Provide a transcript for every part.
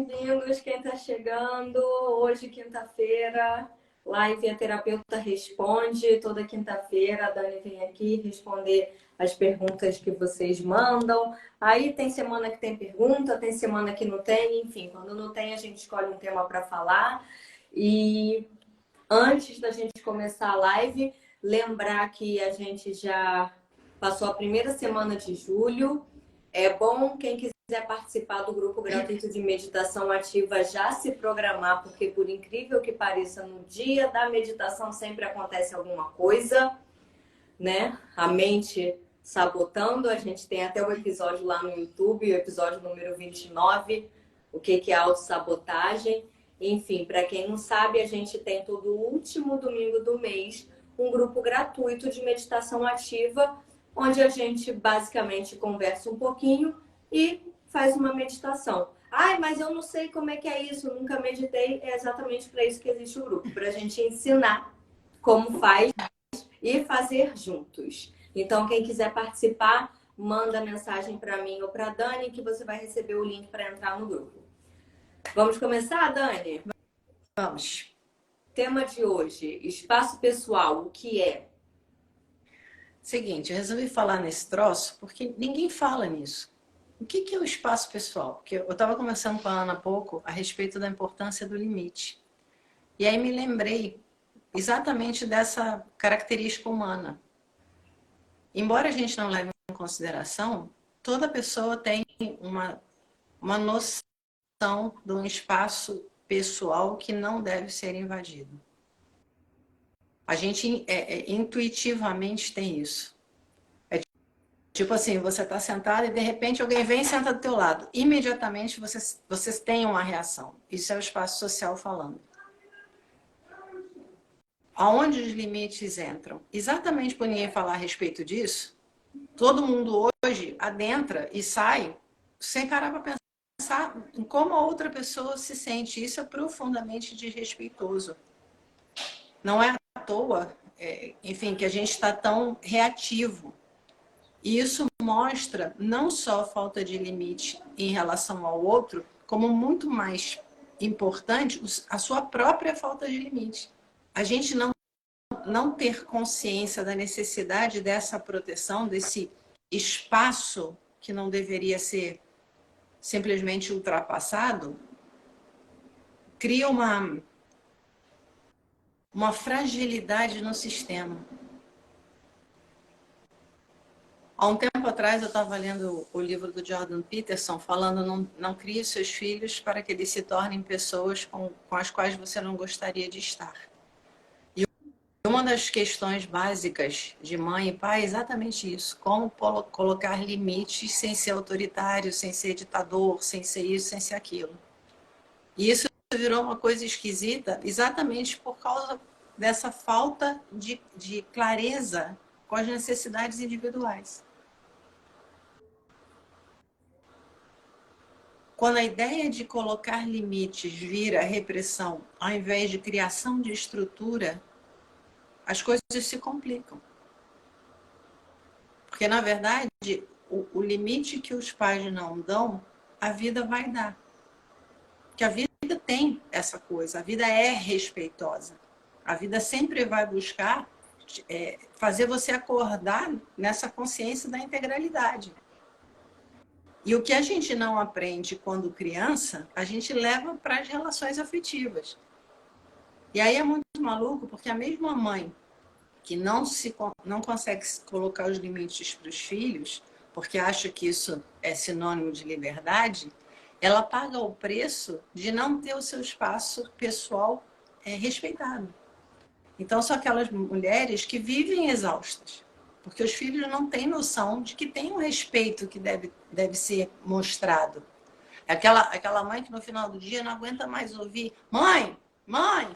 bem-vindos quem está chegando. Hoje, quinta-feira, live A Terapeuta Responde. Toda quinta-feira a Dani vem aqui responder as perguntas que vocês mandam. Aí tem semana que tem pergunta, tem semana que não tem. Enfim, quando não tem, a gente escolhe um tema para falar. E antes da gente começar a live, lembrar que a gente já passou a primeira semana de julho. É bom quem quiser participar do grupo gratuito de meditação ativa já se programar, porque por incrível que pareça, no dia da meditação sempre acontece alguma coisa, né? A mente sabotando. A gente tem até o episódio lá no YouTube, o episódio número 29, o que é autossabotagem. Enfim, para quem não sabe, a gente tem todo último domingo do mês um grupo gratuito de meditação ativa, onde a gente basicamente conversa um pouquinho e faz uma meditação. Ai, mas eu não sei como é que é isso, nunca meditei. É exatamente para isso que existe o grupo, para a gente ensinar como faz e fazer juntos. Então, quem quiser participar, manda mensagem para mim ou para a Dani, que você vai receber o link para entrar no grupo. Vamos começar, Dani? Vamos. Tema de hoje, espaço pessoal, o que é? Seguinte, eu resolvi falar nesse troço porque ninguém fala nisso. O que é o espaço pessoal? Porque eu estava conversando com a Ana há pouco a respeito da importância do limite. E aí me lembrei exatamente dessa característica humana. Embora a gente não leve em consideração, toda pessoa tem uma noção de um espaço pessoal que não deve ser invadido. A gente intuitivamente tem isso. Tipo assim, você está sentado e de repente alguém vem e senta do teu lado. Imediatamente vocês têm uma reação. Isso é o espaço social falando. Aonde os limites entram? Exatamente por ninguém falar a respeito disso, todo mundo hoje adentra e sai sem parar para pensar em como a outra pessoa se sente. Isso é profundamente desrespeitoso. Não é à toa, enfim, que a gente está tão reativo. E isso mostra não só falta de limite em relação ao outro, como muito mais importante, a sua própria falta de limite. A gente não ter consciência da necessidade dessa proteção, desse espaço que não deveria ser simplesmente ultrapassado, cria uma fragilidade no sistema. Há um tempo atrás eu estava lendo o livro do Jordan Peterson falando não crie seus filhos para que eles se tornem pessoas com as quais você não gostaria de estar. E uma das questões básicas de mãe e pai é exatamente isso. Como colocar limites sem ser autoritário, sem ser ditador, sem ser isso, sem ser aquilo. E isso virou uma coisa esquisita exatamente por causa dessa falta de clareza com as necessidades individuais. Quando a ideia de colocar limites vira repressão, ao invés de criação de estrutura, as coisas se complicam. Porque, na verdade, o limite que os pais não dão, a vida vai dar. Porque a vida tem essa coisa, a vida é respeitosa. A vida sempre vai buscar fazer você acordar nessa consciência da integralidade. E o que a gente não aprende quando criança, a gente leva para as relações afetivas. E aí é muito maluco, porque a mesma mãe que não consegue colocar os limites para os filhos, porque acha que isso é sinônimo de liberdade, ela paga o preço de não ter o seu espaço pessoal respeitado. Então, são aquelas mulheres que vivem exaustas, porque os filhos não têm noção de que tem um respeito que deve ser mostrado. Aquela mãe que no final do dia não aguenta mais ouvir mãe, mãe,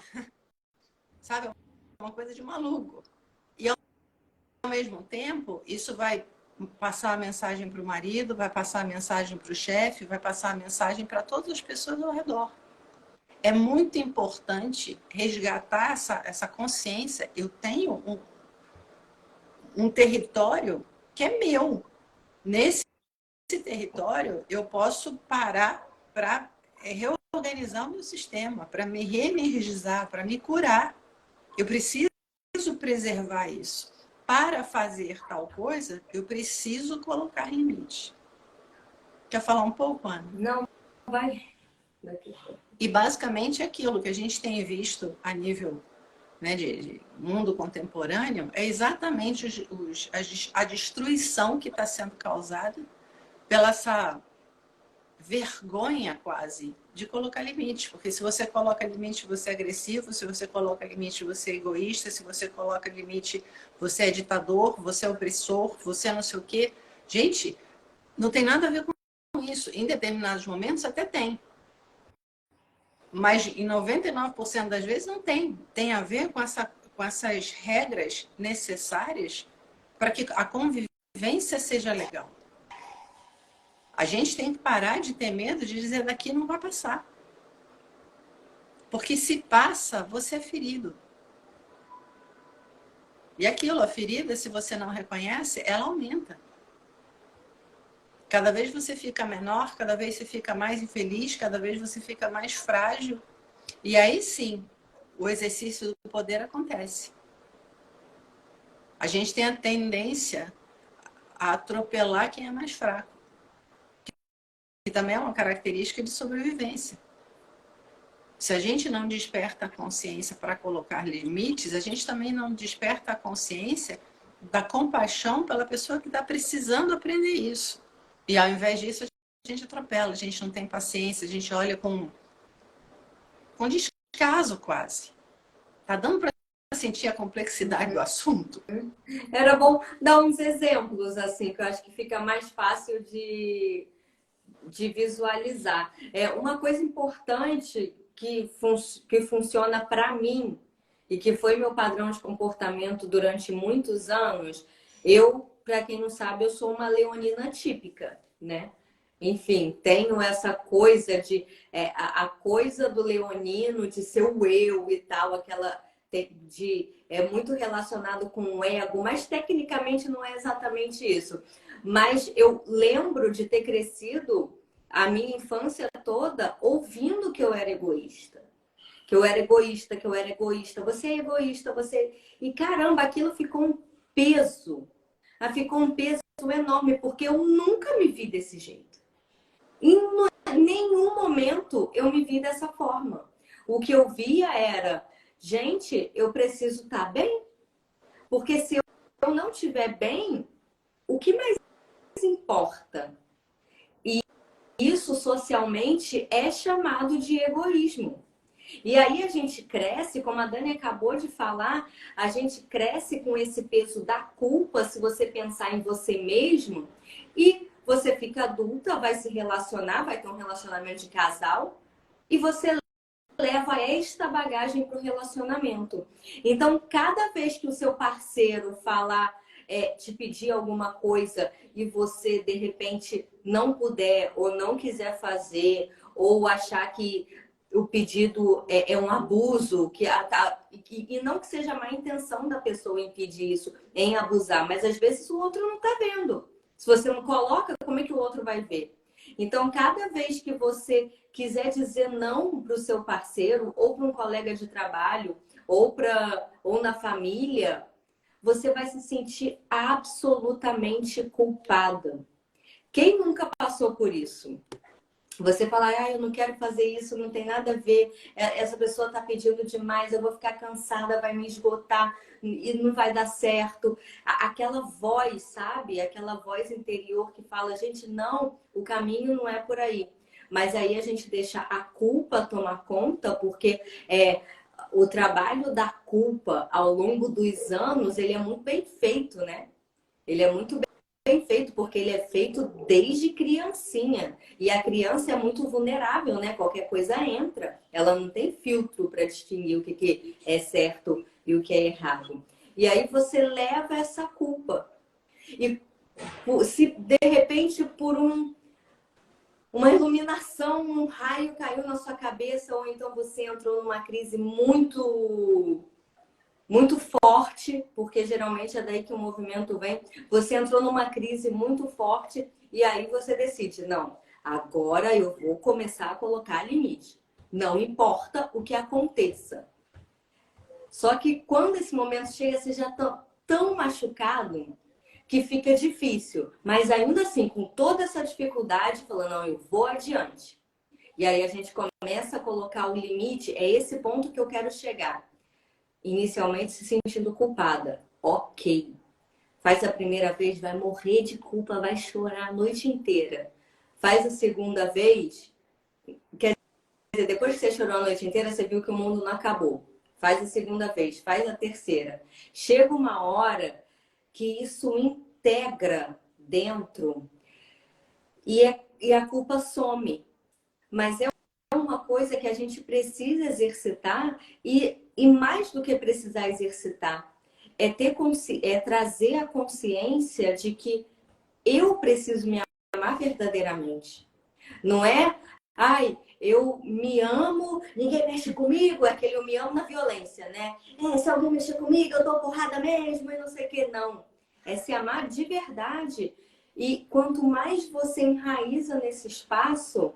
sabe? É uma coisa de maluco. E ao mesmo tempo, isso vai passar a mensagem para o marido, vai passar a mensagem para o chefe, vai passar a mensagem para todas as pessoas ao redor. É muito importante resgatar essa consciência. Eu tenho um território que é meu. Nesse território, eu posso parar para reorganizar o meu sistema, para me reenergizar, para me curar. Eu preciso preservar isso. Para fazer tal coisa, eu preciso colocar limite. Quer falar um pouco, Ana? Não, vai. E basicamente aquilo que a gente tem visto a nível, né, de mundo contemporâneo é exatamente a destruição que está sendo causada pela essa vergonha quase de colocar limite. Porque se você coloca limite, você é agressivo. Se você coloca limite, você é egoísta. Se você coloca limite, você é ditador, você é opressor, você é não sei o quê. Gente, não tem nada a ver com isso. Em determinados momentos até tem. Mas em 99% das vezes não tem. Tem a ver com essas regras necessárias para que a convivência seja legal. A gente tem que parar de ter medo de dizer daqui não vai passar. Porque se passa, você é ferido. E aquilo, a ferida, se você não reconhece, ela aumenta. Cada vez você fica menor, cada vez você fica mais infeliz, cada vez você fica mais frágil. E aí sim, o exercício do poder acontece. A gente tem a tendência a atropelar quem é mais fraco. Que também é uma característica de sobrevivência. Se a gente não desperta a consciência para colocar limites, a gente também não desperta a consciência da compaixão pela pessoa que está precisando aprender isso. E ao invés disso, a gente atropela, a gente não tem paciência, a gente olha com descaso quase. Tá dando para sentir a complexidade do assunto? Era bom dar uns exemplos, assim, que eu acho que fica mais fácil de visualizar. Uma coisa importante que funciona para mim e que foi meu padrão de comportamento durante muitos anos, para quem não sabe, eu sou uma leonina típica, né? Enfim, tenho essa coisa a coisa do leonino de ser o eu e tal, é muito relacionado com o ego, mas tecnicamente não é exatamente isso. Mas eu lembro de ter crescido a minha infância toda ouvindo que eu era egoísta. Que eu era egoísta, que eu era egoísta. Você é egoísta, você... E caramba, aquilo ficou um peso. Ficou um peso enorme, porque eu nunca me vi desse jeito. Em nenhum momento eu me vi dessa forma. O que eu via era, gente, eu preciso estar bem. Porque se eu não estiver bem, o que mais importa? E isso socialmente é chamado de egoísmo. E aí a gente cresce, como a Dani acabou de falar, a gente cresce com esse peso da culpa, se você pensar em você mesmo, e você fica adulta, vai se relacionar, vai ter um relacionamento de casal, e você leva esta bagagem para o relacionamento. Então, cada vez que o seu parceiro falar, te pedir alguma coisa e você, de repente, não puder ou não quiser fazer, ou achar que o pedido é um abuso, e não que seja má intenção da pessoa em pedir isso, em abusar, mas às vezes o outro não está vendo. Se você não coloca, como é que o outro vai ver? Então, cada vez que você quiser dizer não para o seu parceiro, ou para um colega de trabalho, ou na família, você vai se sentir absolutamente culpada. Quem nunca passou por isso? Você falar, eu não quero fazer isso, não tem nada a ver, essa pessoa está pedindo demais, eu vou ficar cansada, vai me esgotar e não vai dar certo. Aquela voz, sabe? Aquela voz interior que fala, gente, não, o caminho não é por aí. Mas aí a gente deixa a culpa tomar conta, porque o trabalho da culpa ao longo dos anos, ele é muito bem feito, né? Ele é muito bem feito, porque ele é feito desde criancinha. E a criança é muito vulnerável, né? Qualquer coisa entra. Ela não tem filtro para distinguir o que é certo e o que é errado. E aí você leva essa culpa. E se de repente por uma iluminação, um raio caiu na sua cabeça, ou então você entrou numa crise muito forte, porque geralmente é daí que o movimento vem. Você entrou numa crise muito forte e aí você decide, não, Agora eu vou começar a colocar limite. Não importa o que aconteça. Só que quando esse momento chega, você já está tão machucado que fica difícil. Mas ainda assim, com toda essa dificuldade, falando, não, eu vou adiante. E aí a gente começa a colocar o limite, é esse ponto que eu quero chegar. Inicialmente se sentindo culpada. Ok. Faz a primeira vez, vai morrer de culpa, vai chorar a noite inteira. Faz a segunda vez, quer dizer, depois que você chorou a noite inteira, você viu que o mundo não acabou. Faz a segunda vez, faz a terceira. Chega uma hora que isso integra dentro e a culpa some. Mas é uma coisa que a gente precisa exercitar e mais do que precisar exercitar, é trazer a consciência de que eu preciso me amar verdadeiramente. Não é, ai, eu me amo, ninguém mexe comigo, é aquele eu me amo na violência, né? Se alguém mexer comigo, eu dou porrada mesmo e não sei o que. Não. É se amar de verdade. E quanto mais você enraiza nesse espaço,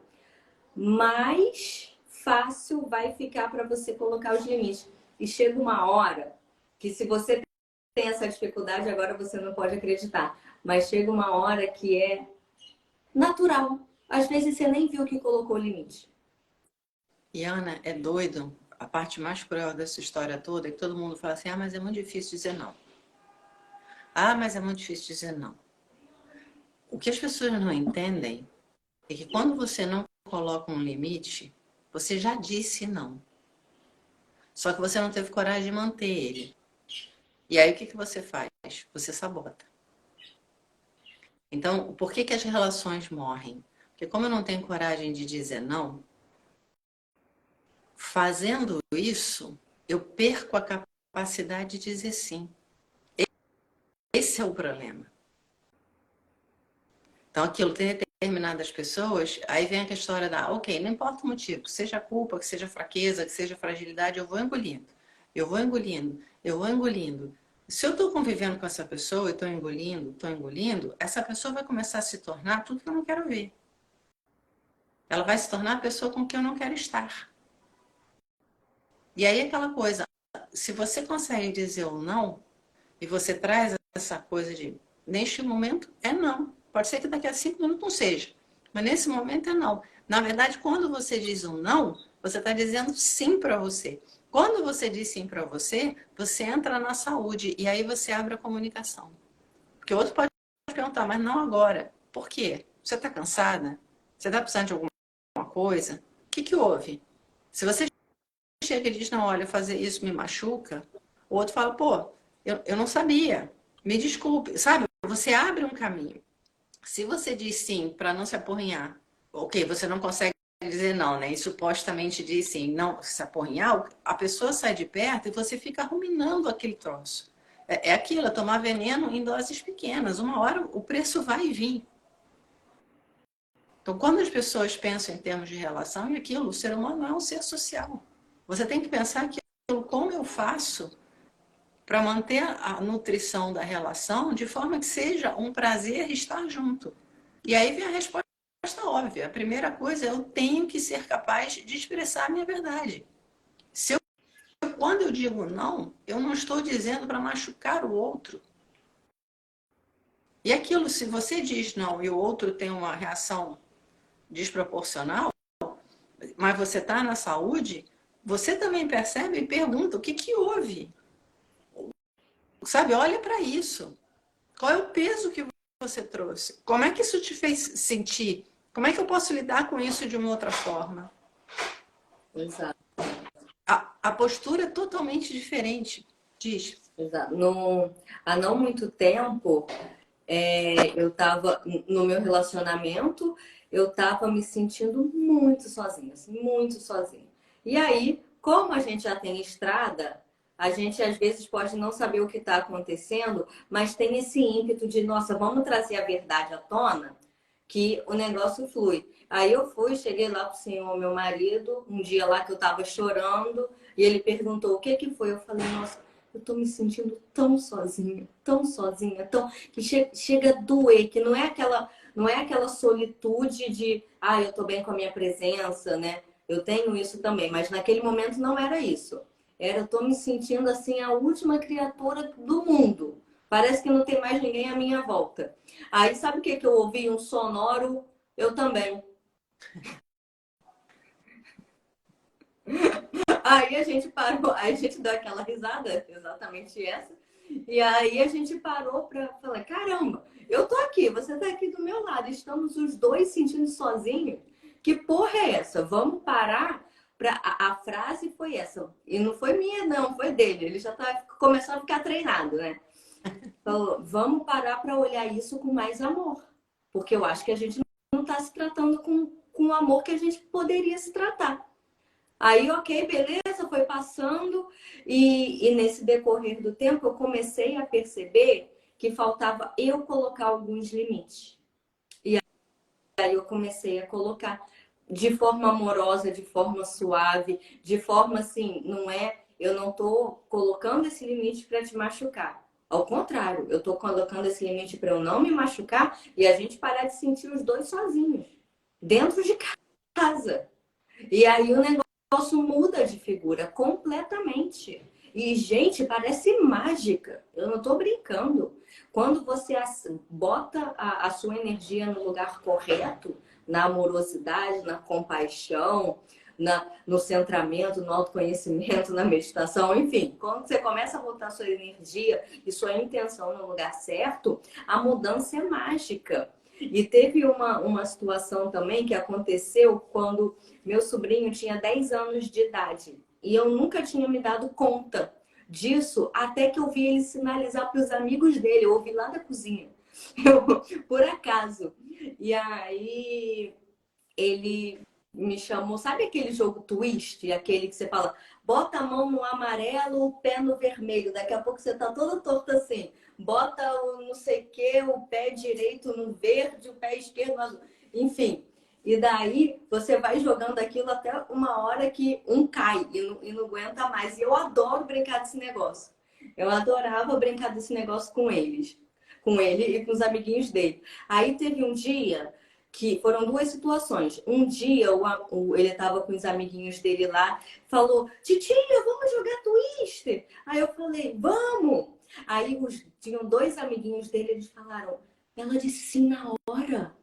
mais fácil vai ficar para você colocar os limites. E chega uma hora que se você tem essa dificuldade, agora você não pode acreditar, mas chega uma hora que é natural. Às vezes você nem viu que colocou o limite. E Ana, é doido. A parte mais cruel dessa história toda é que todo mundo fala assim, mas é muito difícil dizer não. Mas é muito difícil dizer não. O que as pessoas não entendem é que quando você não coloca um limite, você já disse não. Só que você não teve coragem de manter ele. E aí o que você faz? Você sabota. Então, por que as relações morrem? Porque como eu não tenho coragem de dizer não, fazendo isso, eu perco a capacidade de dizer sim. Esse é o problema. Então, aquilo tem determinadas pessoas, aí vem a história da, ok, não importa o motivo, que seja culpa, que seja fraqueza, que seja fragilidade, eu vou engolindo. Eu vou engolindo, eu vou engolindo. Se eu estou convivendo com essa pessoa e estou engolindo, essa pessoa vai começar a se tornar tudo que eu não quero ver. Ela vai se tornar a pessoa com quem eu não quero estar. E aí aquela coisa, se você consegue dizer o não, e você traz essa coisa de, neste momento é não. Pode ser que daqui a 5 minutos não seja, mas nesse momento é não. Na verdade, quando você diz um não, você está dizendo sim para você. Quando você diz sim para você, você entra na saúde e aí você abre a comunicação. Porque o outro pode perguntar, mas não agora. Por quê? Você está cansada? Você está precisando de alguma coisa? O que houve? Se você chega e diz, não, olha, fazer isso me machuca, o outro fala, pô, eu não sabia, me desculpe, sabe? Você abre um caminho. Se você diz sim para não se apurrinhar, ok, você não consegue dizer não, né? E supostamente diz sim, não se apurrinhar, a pessoa sai de perto e você fica ruminando aquele troço. É aquilo, é tomar veneno em doses pequenas. Uma hora o preço vai vir. Então, quando as pessoas pensam em termos de relação, é aquilo, o ser humano é um ser social. Você tem que pensar que como eu faço para manter a nutrição da relação de forma que seja um prazer estar junto. E aí vem a resposta óbvia. A primeira coisa é eu tenho que ser capaz de expressar a minha verdade. Quando eu digo não, eu não estou dizendo para machucar o outro. E aquilo, se você diz não e o outro tem uma reação desproporcional, mas você está na saúde, você também percebe e pergunta o que houve. Sabe, olha para isso. Qual é o peso que você trouxe? Como é que isso te fez sentir? Como é que eu posso lidar com isso de uma outra forma? Exato. A postura é totalmente diferente. Diz. Exato. Há não muito tempo, eu estava no meu relacionamento, eu estava me sentindo muito sozinha, assim, muito sozinha. E aí, como a gente já tem estrada, a gente às vezes pode não saber o que está acontecendo, mas tem esse ímpeto de, nossa, vamos trazer a verdade à tona, que o negócio flui. Aí eu cheguei lá pro senhor, meu marido, um dia lá que eu estava chorando, e ele perguntou o que foi. Eu falei, nossa, eu tô me sentindo tão sozinha, tão que chega a doer, que não é aquela não é aquela solitude de, ah, eu tô bem com a minha presença, né? Eu tenho isso também, mas naquele momento não era isso. Era, eu tô me sentindo assim a última criatura do mundo. Parece que não tem mais ninguém à minha volta. Aí sabe o que que eu ouvi? Um sonoro, eu também. Aí a gente parou, aí a gente deu aquela risada, exatamente essa. E aí a gente parou para falar, caramba, eu tô aqui, você tá aqui do meu lado, estamos os dois sentindo sozinhos. Que porra é essa? Vamos parar para a frase foi essa. E não foi minha não, foi dele. Ele já tá começando a ficar treinado, né? Falou, vamos parar para olhar isso com mais amor. Porque eu acho que a gente não está se tratando com o amor que a gente poderia se tratar. Aí, ok, beleza, foi passando. E nesse decorrer do tempo, eu comecei a perceber que faltava eu colocar alguns limites. E aí eu comecei a colocar de forma amorosa, de forma suave, de forma assim, não é, eu não tô colocando esse limite para te machucar. Ao contrário, eu tô colocando esse limite para eu não me machucar e a gente parar de sentir os dois sozinhos, dentro de casa. E aí o negócio muda de figura completamente. E, gente, parece mágica. Eu não tô brincando. Quando você bota a sua energia no lugar correto, na amorosidade, na compaixão, no centramento, no autoconhecimento, na meditação, enfim, quando você começa a botar sua energia e sua intenção no lugar certo, a mudança é mágica. E teve uma situação também que aconteceu quando meu sobrinho tinha 10 anos de idade. E eu nunca tinha me dado conta disso até que eu vi ele sinalizar para os amigos dele. Eu ouvi lá da cozinha. Por acaso. E aí ele me chamou, sabe aquele jogo twist, aquele que você fala, bota a mão no amarelo, o pé no vermelho, daqui a pouco você tá toda torta assim, bota o não sei o que, o pé direito no verde, o pé esquerdo no azul, enfim. E daí você vai jogando aquilo até uma hora que um cai e não aguenta mais. E eu adoro brincar desse negócio. Eu adorava brincar desse negócio com eles, com ele e com os amiguinhos dele. Aí teve um dia que foram duas situações. Um dia ele estava com os amiguinhos dele lá, falou: Titia, vamos jogar Twister? Aí eu falei: vamos! Aí tinham dois amiguinhos dele, eles falaram: ela disse sim na hora.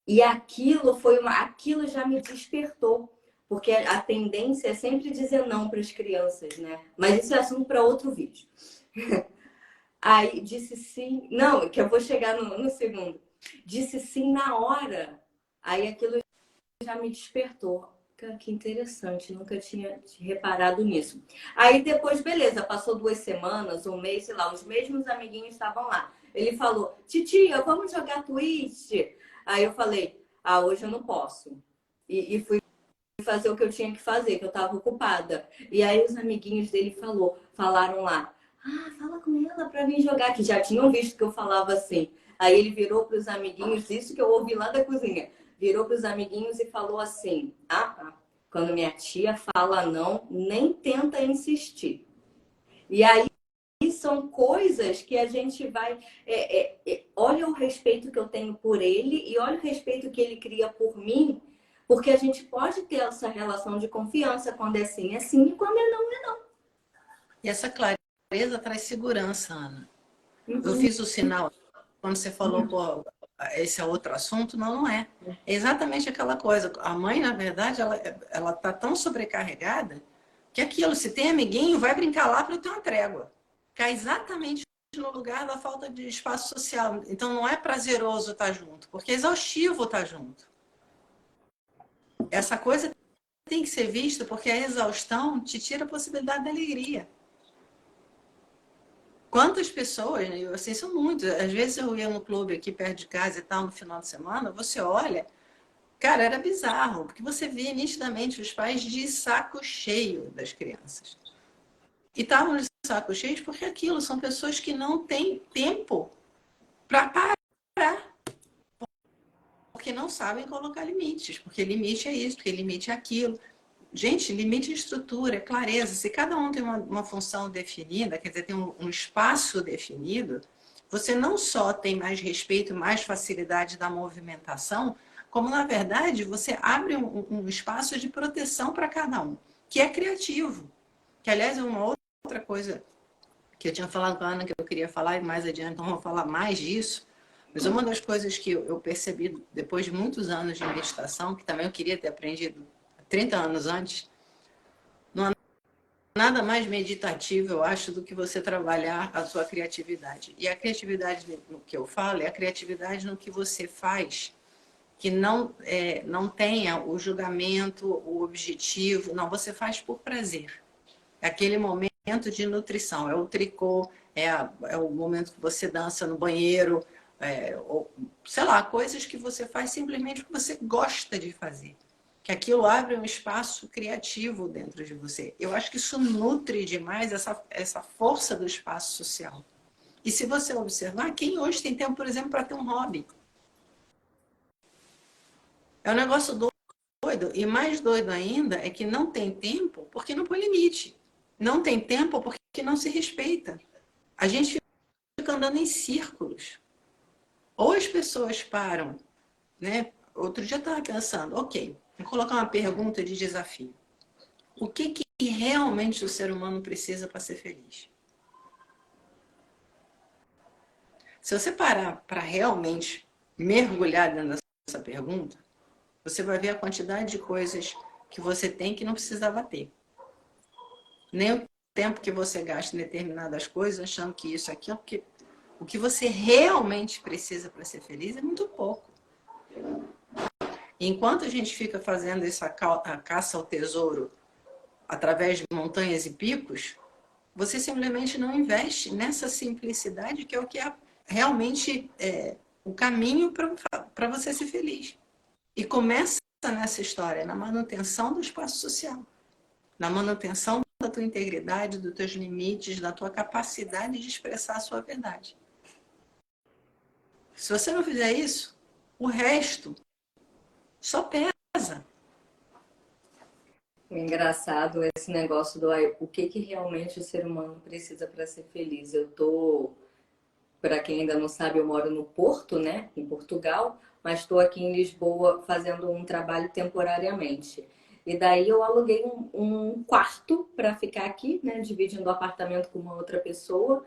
E aquilo já me despertou. Porque a tendência é sempre dizer não para as crianças, né? Mas isso é assunto para outro vídeo. Aí disse sim. Não, que eu vou chegar no segundo. Disse sim na hora. Aí aquilo já me despertou. Que interessante, nunca tinha reparado nisso. Aí depois, beleza, passou 2 semanas, um mês, sei lá, os mesmos amiguinhos estavam lá. Ele falou: Titia, vamos jogar Twitch? Aí eu falei: ah, hoje eu não posso. E fui fazer o que eu tinha que fazer, que eu estava ocupada. E aí os amiguinhos dele falaram lá: ah, fala com ela para vir jogar, que já tinham visto que eu falava assim. Aí ele virou para os amiguinhos, isso que eu ouvi lá da cozinha, virou para os amiguinhos e falou assim: quando minha tia fala não, nem tenta insistir. E aí são coisas que a gente vai. Olha o respeito que eu tenho por ele e olha o respeito que ele cria por mim, porque a gente pode ter essa relação de confiança quando é sim e quando é não é não. E essa clareza traz segurança, Ana. Uhum. Eu fiz o sinal quando você falou, pô, esse é outro assunto. Não, não é. É exatamente aquela coisa. A mãe, na verdade, ela tá tão sobrecarregada que aquilo, se tem amiguinho, vai brincar lá para ter uma trégua. Cai exatamente no lugar da falta de espaço social. Então, não é prazeroso estar junto, porque é exaustivo estar junto. Essa coisa tem que ser vista porque a exaustão te tira a possibilidade da alegria. Quantas pessoas, né? Assim, são muitas. Às vezes eu ia no clube aqui perto de casa e tal, no final de semana, você olha, cara, era bizarro, porque você via nitidamente os pais de saco cheio das crianças. E estavam de saco cheio porque aquilo são pessoas que não têm tempo para parar. Porque não sabem colocar limites. Porque limite é isso, porque limite é aquilo. Gente, limite é estrutura, é clareza. Se cada um tem uma função definida, quer dizer, tem um espaço definido, você não só tem mais respeito, mais facilidade da movimentação, como, na verdade, você abre um espaço de proteção para cada um, que é criativo. Que, aliás, é uma outra coisa que eu tinha falado com a Ana que eu queria falar, e mais adiante não vou falar mais disso, mas uma das coisas que eu percebi depois de muitos anos de meditação, que também eu queria ter aprendido 30 anos antes, não há nada mais meditativo, eu acho, do que você trabalhar a sua criatividade. E a criatividade no que eu falo é a criatividade no que você faz, que não tenha o julgamento, o objetivo, não, você faz por prazer. É aquele momento de nutrição, é o tricô, é o momento que você dança no banheiro, ou, sei lá, coisas que você faz simplesmente porque você gosta de fazer. Que aquilo abre um espaço criativo dentro de você. Eu acho que isso nutre demais essa força do espaço social. E se você observar, quem hoje tem tempo, por exemplo, para ter um hobby? É um negócio doido. E mais doido ainda é que não tem tempo porque não põe limite. Não tem tempo porque não se respeita. A gente fica andando em círculos. Ou as pessoas param, né? Outro dia eu estava pensando, ok, vou colocar uma pergunta de desafio. O que realmente o ser humano precisa para ser feliz? Se você parar para realmente mergulhar dentro dessa pergunta, você vai ver a quantidade de coisas que você tem que não precisava ter. Nem o tempo que você gasta em determinadas coisas, achando que isso aqui é porque o que você realmente precisa para ser feliz é muito pouco. Enquanto a gente fica fazendo essa caça ao tesouro através de montanhas e picos, você simplesmente não investe nessa simplicidade que é o que é realmente o caminho para você ser feliz. E começa nessa história, na manutenção do espaço social, na manutenção da tua integridade, dos teus limites, da tua capacidade de expressar a sua verdade. Se você não fizer isso, o resto só pesa. Engraçado esse negócio do o que realmente o ser humano precisa para ser feliz. Para quem ainda não sabe, eu moro no Porto, né, em Portugal, mas estou aqui em Lisboa fazendo um trabalho temporariamente. E daí eu aluguei um quarto para ficar aqui, né, dividindo o apartamento com uma outra pessoa.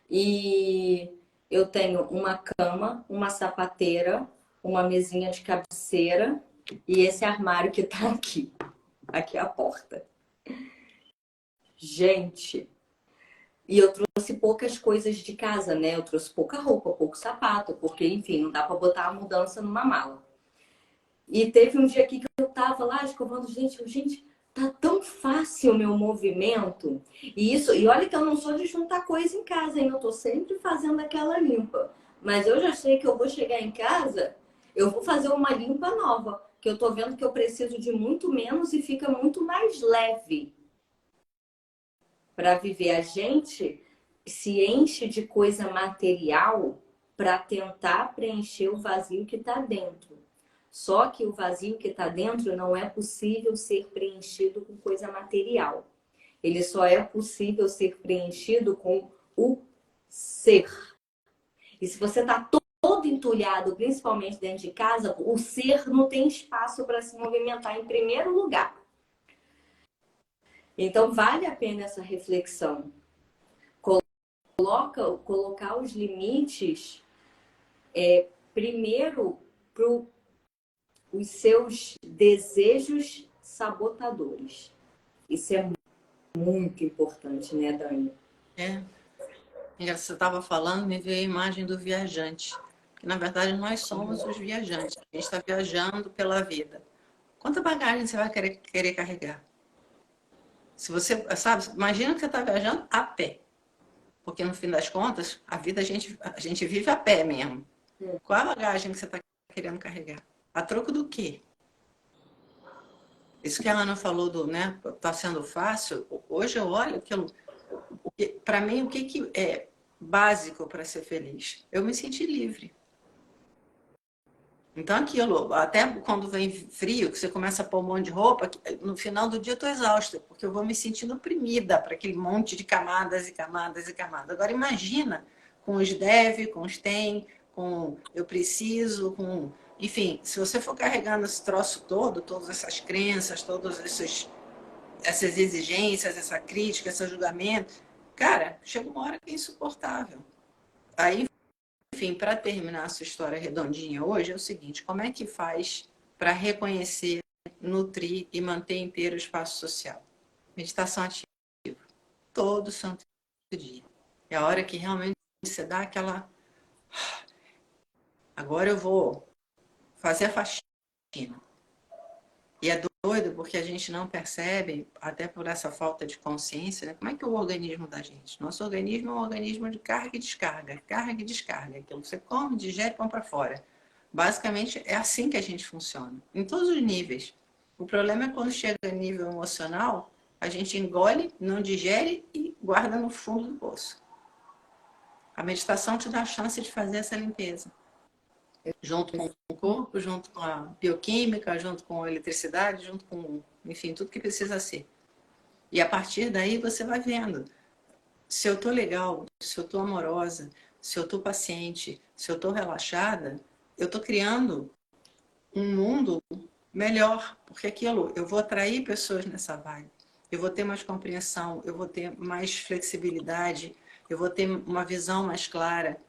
E eu tenho uma cama, uma sapateira, uma mesinha de cabeceira e esse armário que está aqui. Aqui é a porta. Gente, e eu trouxe poucas coisas de casa, né? Eu trouxe pouca roupa, pouco sapato, porque, enfim, não dá para botar a mudança numa mala. E teve um dia aqui que eu tava lá escovando, gente, tá tão fácil o meu movimento. E olha que eu não sou de juntar coisa em casa, hein? Eu tô sempre fazendo aquela limpa. Mas eu já sei que eu vou chegar em casa, eu vou fazer uma limpa nova, que eu tô vendo que eu preciso de muito menos e fica muito mais leve para viver. A gente se enche de coisa material para tentar preencher o vazio que está dentro. Só que o vazio que está dentro não é possível ser preenchido com coisa material. Ele só é possível ser preenchido com o ser. E se você está todo entulhado, principalmente dentro de casa, o ser não tem espaço para se movimentar em primeiro lugar. Então, vale a pena essa reflexão. Colocar os limites primeiro para os seus desejos sabotadores. Isso é muito importante, né, Dani? Você estava falando, me veio a imagem do viajante. Que, na verdade, nós somos os viajantes. A gente está viajando pela vida. Quanta bagagem você vai querer carregar? Se você, sabe, imagina que você está viajando a pé. Porque, no fim das contas, a vida a gente vive a pé mesmo. Qual a bagagem que você está querendo carregar? A troco do quê? Isso que a Ana falou né? Tá sendo fácil. Hoje eu olho aquilo. Para mim, o que é básico para ser feliz? Eu me sentir livre. Então, aquilo, até quando vem frio, que você começa a pôr um monte de roupa, no final do dia eu estou exausta, porque eu vou me sentindo oprimida para aquele monte de camadas e camadas e camadas. Agora, imagina com os deve, com os tem, com eu preciso, com... Enfim, se você for carregando esse troço todo, todas essas crenças, todas essas exigências, essa crítica, esse julgamento, cara, chega uma hora que é insuportável. Aí, enfim, para terminar a sua história redondinha hoje, é o seguinte, como é que faz para reconhecer, nutrir e manter inteiro o espaço social? Meditação ativa. Todo santo dia. É a hora que realmente você dá aquela... Agora eu vou fazer a faxina. E é doido porque a gente não percebe, até por essa falta de consciência, né? Como é que é o organismo da gente? Nosso organismo é um organismo de carga e descarga. Carga e descarga. Aquilo que você come, digere e põe para fora. Basicamente, é assim que a gente funciona. Em todos os níveis. O problema é quando chega a nível emocional, a gente engole, não digere e guarda no fundo do poço. A meditação te dá a chance de fazer essa limpeza. Junto com o corpo, junto com a bioquímica, junto com a eletricidade, junto com, enfim, tudo que precisa ser. E a partir daí você vai vendo se eu tô legal, se eu tô amorosa, se eu tô paciente, se eu tô relaxada, eu tô criando um mundo melhor, porque aquilo, eu vou atrair pessoas nessa vibe. Eu vou ter mais compreensão, eu vou ter mais flexibilidade, eu vou ter uma visão mais clara.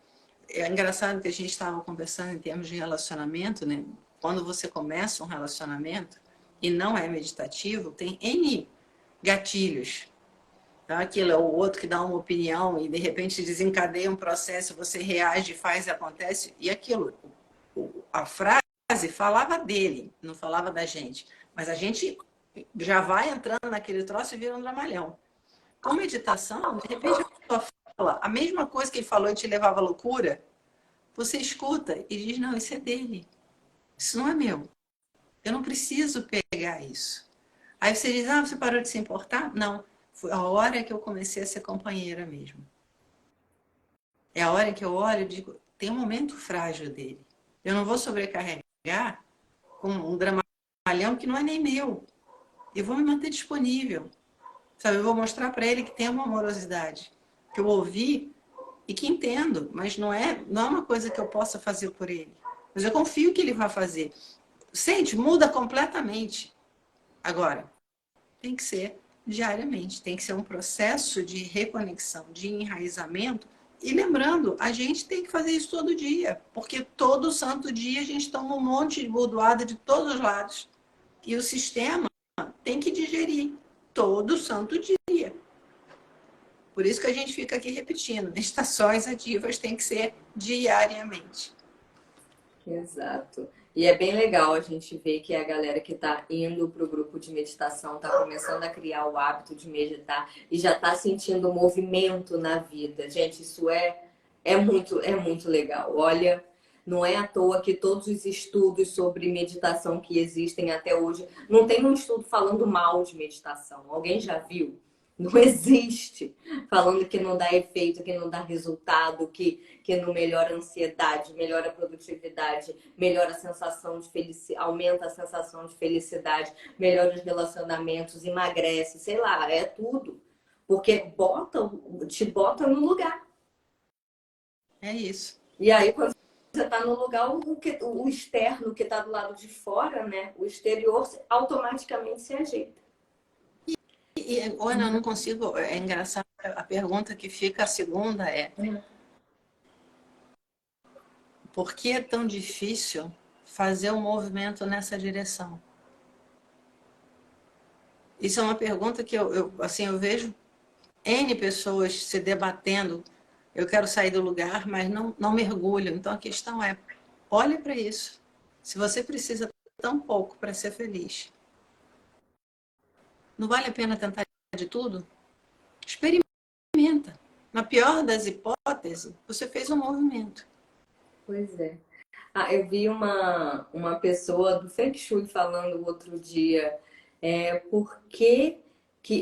É engraçado que a gente estava conversando em termos de relacionamento, né? Quando você começa um relacionamento e não é meditativo, tem N gatilhos. Tá? Aquilo é o outro que dá uma opinião e de repente desencadeia um processo, você reage, faz e acontece. E aquilo, a frase falava dele, não falava da gente. Mas a gente já vai entrando naquele troço e vira um dramalhão. Com meditação, de repente a pessoa fala a mesma coisa que ele falou e te levava à loucura, você escuta e diz, não, isso é dele. Isso não é meu. Eu não preciso pegar isso. Aí você diz, ah, você parou de se importar? Não. Foi a hora que eu comecei a ser companheira mesmo. É a hora que eu olho e digo, tem um momento frágil dele. Eu não vou sobrecarregar com um dramalhão que não é nem meu. Eu vou me manter disponível. Sabe, eu vou mostrar para ele que tem uma amorosidade. Que eu ouvi e que entendo, mas não é uma coisa que eu possa fazer por ele. Mas eu confio que ele vai fazer. Sente, muda completamente. Agora, tem que ser diariamente, tem que ser um processo de reconexão, de enraizamento. E lembrando, a gente tem que fazer isso todo dia, porque todo santo dia a gente toma um monte de bordoada de todos os lados. E o sistema tem que digerir todo santo dia. Por isso que a gente fica aqui repetindo, meditações ativas tem que ser diariamente. Exato. E é bem legal a gente ver que a galera que está indo para o grupo de meditação está começando a criar o hábito de meditar e já está sentindo movimento na vida. Gente, isso é muito legal. Olha, não é à toa que todos os estudos sobre meditação que existem até hoje, não tem um estudo falando mal de meditação. Alguém já viu? Não existe falando que não dá efeito, que não dá resultado, que não melhora a ansiedade, melhora a produtividade, melhora a sensação de felicidade, aumenta a sensação de felicidade, melhora os relacionamentos, emagrece, sei lá, é tudo. Porque te bota no lugar. É isso. E aí, quando você está no lugar, o externo que está do lado de fora, né? O exterior automaticamente se ajeita. E Ana, eu não consigo. É engraçado. A pergunta que fica, a segunda é: por que é tão difícil fazer um movimento nessa direção? Isso é uma pergunta que assim, eu vejo N pessoas se debatendo. Eu quero sair do lugar, mas não mergulho. Então a questão é: olhe para isso. Se você precisa tão pouco para ser feliz, não vale a pena tentar de tudo? Experimenta. Na pior das hipóteses, você fez um movimento. Pois é. Ah, eu vi uma pessoa do Feng Shui falando outro dia, por que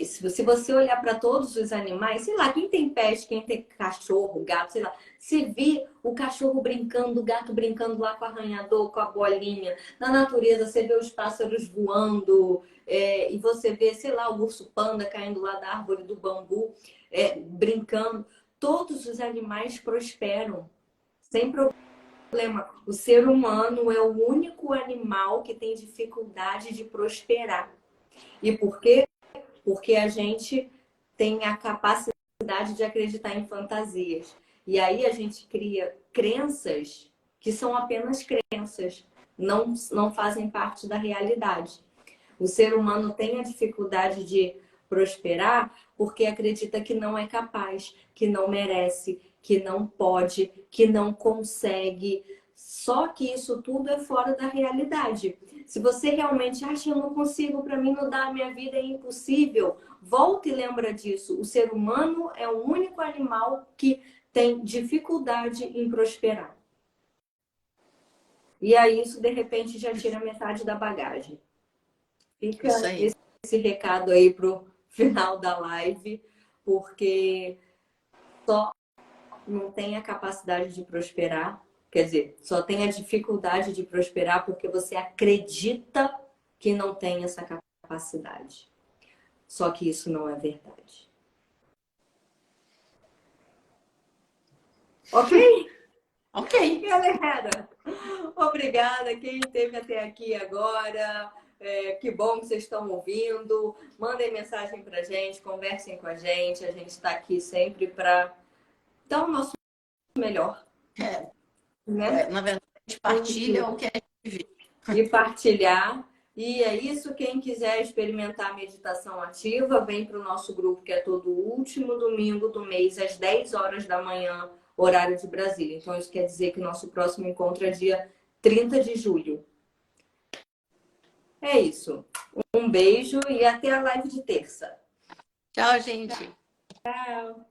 se você olhar para todos os animais, sei lá, quem tem pet, quem tem cachorro, gato, sei lá, se vê o cachorro brincando, o gato brincando lá com o arranhador, com a bolinha, na natureza você vê os pássaros voando, e você vê, sei lá, o urso panda caindo lá da árvore do bambu, brincando. Todos os animais prosperam, sem problema. O ser humano é o único animal que tem dificuldade de prosperar. E por quê? Porque a gente tem a capacidade de acreditar em fantasias. E aí a gente cria crenças que são apenas crenças, não fazem parte da realidade. O ser humano tem a dificuldade de prosperar porque acredita que não é capaz, que não merece, que não pode, que não consegue. Só que isso tudo é fora da realidade. Se você realmente acha eu não consigo, para mim mudar a minha vida é impossível, volta e lembra disso. O ser humano é o único animal que tem dificuldade em prosperar. E aí isso de repente já tira metade da bagagem. Fica esse recado aí pro final da live, porque só não tem a capacidade de prosperar, quer dizer, só tem a dificuldade de prosperar porque você acredita que não tem essa capacidade. Só que isso não é verdade. Ok? Ok. Galera, obrigada quem esteve até aqui agora. Que bom que vocês estão ouvindo. Mandem mensagem pra gente, conversem com a gente. A gente está aqui sempre para dar o nosso melhor. Né? Na verdade, a gente partilha o que a gente vê. E partilhar. E é isso. Quem quiser experimentar a meditação ativa, vem para o nosso grupo, que é todo último domingo do mês, às 10 horas da manhã, horário de Brasília. Então, isso quer dizer que nosso próximo encontro é dia 30 de julho. É isso. Um beijo e até a live de terça. Tchau, gente. Tchau.